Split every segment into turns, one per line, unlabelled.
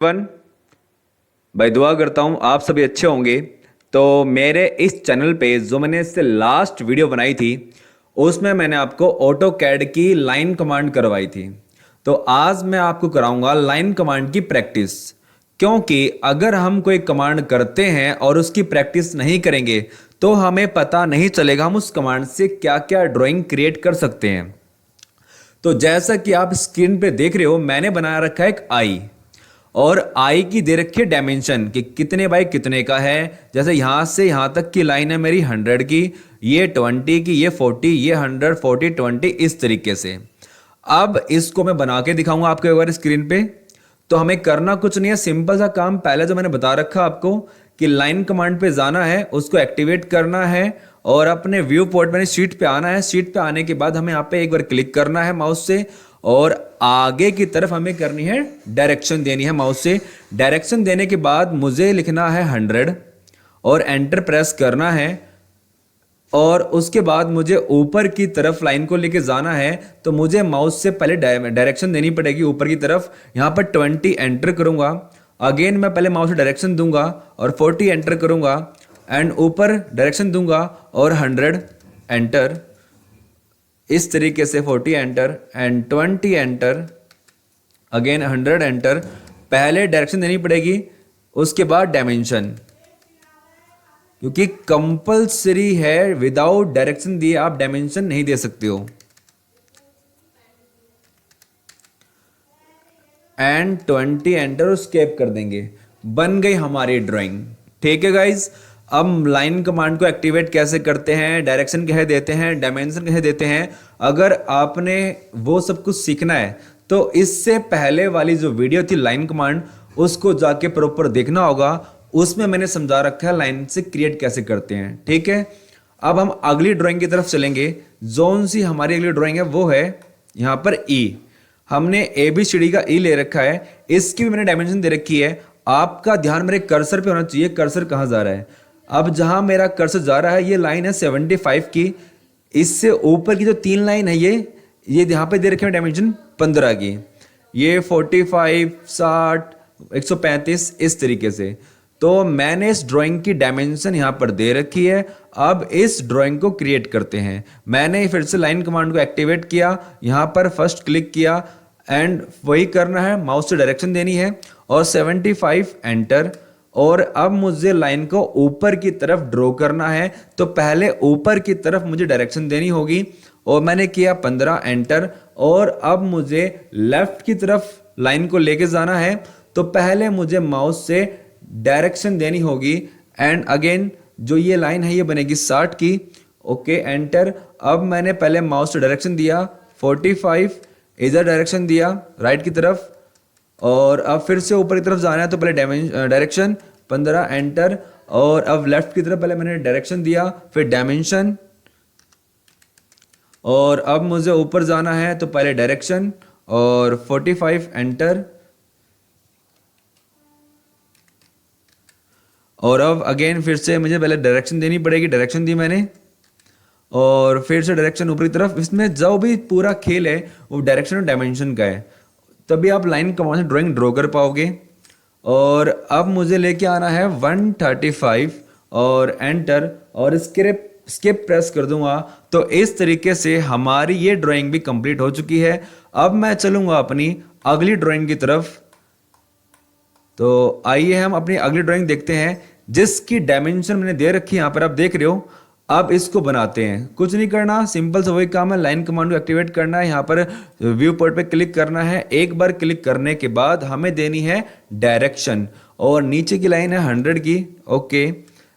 One भाई दुआ करता हूँ आप सभी अच्छे होंगे। तो मेरे इस चैनल पे जो मैंने इससे लास्ट वीडियो बनाई थी उसमें मैंने आपको ऑटो कैड की लाइन कमांड करवाई थी। तो आज मैं आपको कराऊंगा लाइन कमांड की प्रैक्टिस, क्योंकि अगर हम कोई कमांड करते हैं और उसकी प्रैक्टिस नहीं करेंगे तो हमें पता नहीं चलेगा हम उस कमांड से क्या क्या ड्राइंग क्रिएट कर सकते हैं। तो जैसा कि आप स्क्रीन पे देख रहे हो मैंने बना रखा है एक आई, और आई की दे रखी है डायमेंशन कि कितने बाई कितने का है। जैसे यहाँ से यहाँ तक की लाइन है मेरी 100 की, ये 20 की, ये 40, ये 100, 40, 20, इस तरीके से। अब इसको मैं बना के दिखाऊंगा आपको एक बार स्क्रीन पे। तो हमें करना कुछ नहीं है, सिंपल सा काम पहले जो मैंने बता रखा आपको कि लाइन कमांड पे जाना है, उसको एक्टिवेट करना है और अपने व्यू पोर्ट में शीट पे आना है। शीट पे आने के बाद हमें यहाँ पे एक बार क्लिक करना है माउस से और आगे की तरफ हमें करनी है डायरेक्शन देनी है माउस से। डायरेक्शन देने के बाद मुझे लिखना है 100 और एंटर प्रेस करना है, और उसके बाद मुझे ऊपर की तरफ लाइन को लेके जाना है। तो मुझे माउस से पहले डायरेक्शन देनी पड़ेगी ऊपर की तरफ। यहाँ पर 20 एंटर करूँगा, अगेन मैं पहले माउस से डायरेक्शन दूंगा और 40 एंटर करूँगा एंड ऊपर डायरेक्शन दूंगा और 100 एंटर, इस तरीके से 40 enter and 20 enter, again 100 enter. पहले डायरेक्शन देनी पड़ेगी, उसके बाद डायमेंशन, क्योंकि कंपलसरी है विदाउट डायरेक्शन दिए आप डायमेंशन नहीं दे सकते हो। एंड 20 एंटर स्केप कर देंगे, बन गई हमारी ड्राइंग। ठीक है गाइज, अब लाइन कमांड को एक्टिवेट कैसे करते हैं, डायरेक्शन कैसे देते हैं, डायमेंशन कैसे देते हैं, अगर आपने वो सब कुछ सीखना है तो इससे पहले वाली जो वीडियो थी लाइन कमांड उसको जाके प्रॉपर देखना होगा। उसमें मैंने समझा रखा है लाइन से क्रिएट कैसे करते हैं। ठीक है, अब हम अगली ड्राइंग की तरफ चलेंगे। जोन सी हमारी अगली ड्राइंग है वो है यहाँ पर ई। हमने ABCD का ई ले रखा है, इसकी भी मैंने डायमेंशन दे रखी है। आपका ध्यान मेरे कर्सर पे होना चाहिए, कर्सर कहाँ जा रहा है। अब जहां मेरा कर्सर जा रहा है ये लाइन है 75 की, इससे ऊपर की जो 3 लाइन है ये यहाँ पे दे रखे हैं डायमेंशन 15 की, ये 45, 60, 135 इस तरीके से। तो मैंने इस ड्राइंग की डायमेंशन यहाँ पर दे रखी है। अब इस ड्राइंग को क्रिएट करते हैं। मैंने फिर से लाइन कमांड को एक्टिवेट किया, यहाँ पर फर्स्ट क्लिक किया एंड वही करना है, माउस से डायरेक्शन देनी है और 75 एंटर। और अब मुझे लाइन को ऊपर की तरफ ड्रॉ करना है, तो पहले ऊपर की तरफ मुझे डायरेक्शन देनी होगी और मैंने किया 15 एंटर। और अब मुझे लेफ्ट की तरफ लाइन को लेके जाना है, तो पहले मुझे माउस से डायरेक्शन देनी होगी एंड अगेन जो ये लाइन है ये बनेगी 60 की। Okay enter. अब मैंने पहले माउस से डायरेक्शन दिया 45, इधर डायरेक्शन दिया राइट की तरफ, और अब फिर से ऊपर की तरफ जाना है तो पहले डायरेक्शन 15 एंटर, और अब लेफ्ट की तरफ पहले मैंने डायरेक्शन दिया फिर डायमेंशन, और अब मुझे ऊपर जाना है तो पहले डायरेक्शन और 45 एंटर, और अब अगेन फिर से मुझे पहले डायरेक्शन देनी पड़ेगी, डायरेक्शन दी मैंने और फिर से डायरेक्शन ऊपरी तरफ। इसमें जो भी पूरा खेल है वो डायरेक्शन और डायमेंशन का है, तभी आप लाइन कमांड से ड्राइंग ड्रॉ कर पाओगे। और अब मुझे लेके आना है 135 और एंटर और स्किप प्रेस कर दूंगा। तो इस तरीके से हमारी ये ड्राइंग भी कंप्लीट हो चुकी है। अब मैं चलूंगा अपनी अगली ड्राइंग की तरफ। तो आइए हम अपनी अगली ड्राइंग देखते हैं जिसकी डायमेंशन मैंने दे रखी है, यहाँ पर आप देख रहे हो। अब इसको बनाते हैं, कुछ नहीं करना, सिंपल सा वही काम है, लाइन कमांड को एक्टिवेट करना है, यहाँ पर व्यू पोर्ट पे क्लिक करना है। एक बार क्लिक करने के बाद हमें देनी है डायरेक्शन और नीचे की लाइन है 100 की। ओके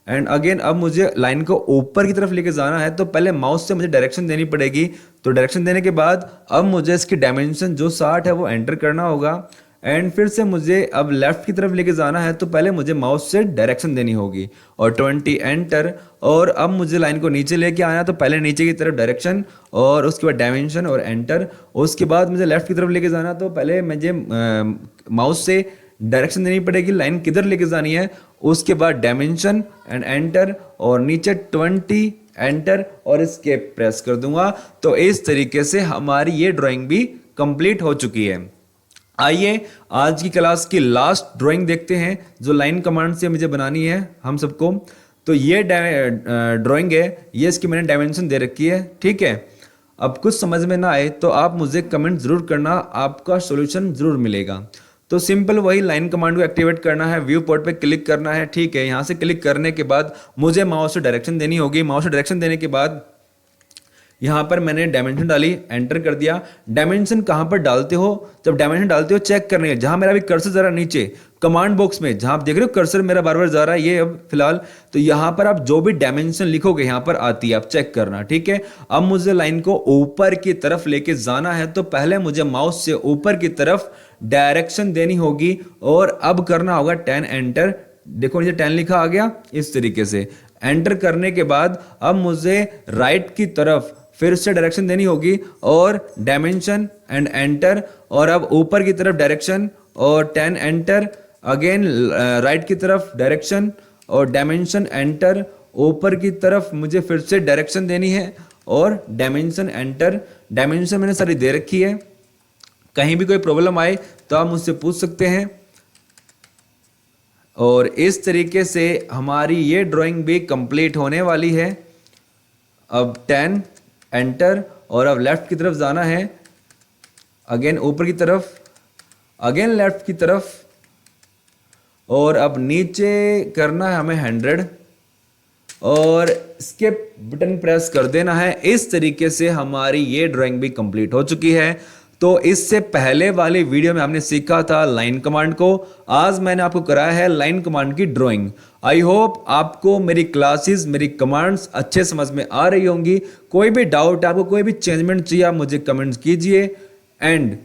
एंड अगेन अब मुझे लाइन को ऊपर की तरफ लेके जाना है, तो पहले माउस से मुझे डायरेक्शन देनी पड़ेगी। तो डायरेक्शन देने के बाद अब मुझे इसकी डायमेंशन जो 60 है वो एंटर करना होगा एंड फिर से मुझे अब लेफ्ट की तरफ लेके जाना है, तो पहले मुझे माउस से डायरेक्शन देनी होगी और 20 एंटर। और अब मुझे लाइन को नीचे लेके आना, तो पहले नीचे की तरफ डायरेक्शन और उसके बाद डायमेंशन और एंटर। उसके बाद मुझे लेफ्ट की तरफ लेके जाना, तो पहले मुझे माउस से डायरेक्शन देनी पड़ेगी, लाइन किधर लेके जानी है, उसके बाद डायमेंशन एंड एंटर और नीचे 20 एंटर और एस्केप प्रेस कर दूंगा। तो इस तरीके से हमारी ये ड्राइंग भी कंप्लीट हो चुकी है। आइए आज की क्लास की लास्ट ड्राइंग देखते हैं जो लाइन कमांड से मुझे बनानी है हम सबको। तो ये ड्राइंग है, ये इसकी मैंने डायमेंशन दे रखी है, ठीक है। अब कुछ समझ में ना आए तो आप मुझे कमेंट ज़रूर करना, आपका सॉल्यूशन ज़रूर मिलेगा। तो सिंपल वही लाइन कमांड को एक्टिवेट करना है, व्यू पोर्ट पे क्लिक करना है, ठीक है। यहाँ से क्लिक करने के बाद मुझे माउस से डायरेक्शन देनी होगी। माउस से डायरेक्शन देने के बाद यहाँ पर मैंने डायमेंशन डाली, एंटर कर दिया। डायमेंशन कहाँ पर डालते हो, जब डायमेंशन डालते हो चेक करने है जहाँ मेरा अभी कर्सर जरा नीचे कमांड बॉक्स में जहाँ आप देख रहे हो कर्सर मेरा बार बार जा रहा है ये अब फिलहाल, तो यहाँ पर आप जो भी डायमेंशन लिखोगे यहाँ पर आती है, आप चेक करना, ठीक है। अब मुझे लाइन को ऊपर की तरफ लेके जाना है, तो पहले मुझे माउस से ऊपर की तरफ डायरेक्शन देनी होगी और अब करना होगा 10 एंटर। देखो नीचे 10 लिखा आ गया, इस तरीके से एंटर करने के बाद अब मुझे राइट की तरफ फिर से डायरेक्शन देनी होगी और डायमेंशन एंड एंटर, और अब ऊपर की तरफ डायरेक्शन और 10 एंटर, अगेन राइट की तरफ डायरेक्शन और डायमेंशन एंटर, ऊपर की तरफ मुझे फिर से डायरेक्शन देनी है और डायमेंशन एंटर। डायमेंशन मैंने सारी दे रखी है, कहीं भी कोई प्रॉब्लम आए तो आप मुझसे पूछ सकते हैं। और इस तरीके से हमारी ये ड्राइंग भी कंप्लीट होने वाली है। अब 10 एंटर और अब लेफ्ट की तरफ जाना है, अगेन ऊपर की तरफ, अगेन लेफ्ट की तरफ, और अब नीचे करना है हमें 100 और स्किप बटन प्रेस कर देना है। इस तरीके से हमारी ये ड्राइंग भी कंप्लीट हो चुकी है। तो इससे पहले वाली वीडियो में हमने सीखा था लाइन कमांड को, आज मैंने आपको कराया है लाइन कमांड की ड्राइंग। आई होप आपको मेरी क्लासेस, मेरी कमांड्स अच्छे समझ में आ रही होंगी। कोई भी डाउट, आपको कोई भी चेंजमेंट चाहिए, आप मुझे कमेंट्स कीजिए। एंड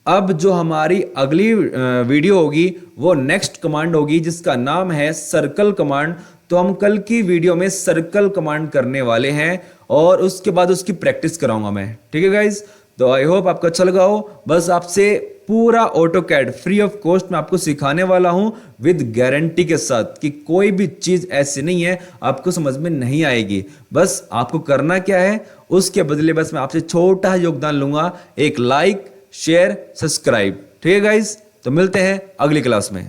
अब जो हमारी अगली वीडियो होगी वो नेक्स्ट कमांड होगी जिसका नाम है सर्कल कमांड। तो हम कल की वीडियो में सर्कल कमांड करने वाले हैं और उसके बाद उसकी प्रैक्टिस कराऊंगा मैं, ठीक है गाइज। तो आई होप आपको अच्छा लगा हो। बस आपसे पूरा ऑटोकैड फ्री ऑफ कॉस्ट में आपको सिखाने वाला हूं विद गारंटी के साथ कि कोई भी चीज ऐसी नहीं है आपको समझ में नहीं आएगी। बस आपको करना क्या है, उसके बदले बस मैं आपसे छोटा योगदान लूंगा, एक लाइक, शेयर, सब्सक्राइब, ठीक है गाइज। तो मिलते हैं अगली क्लास में।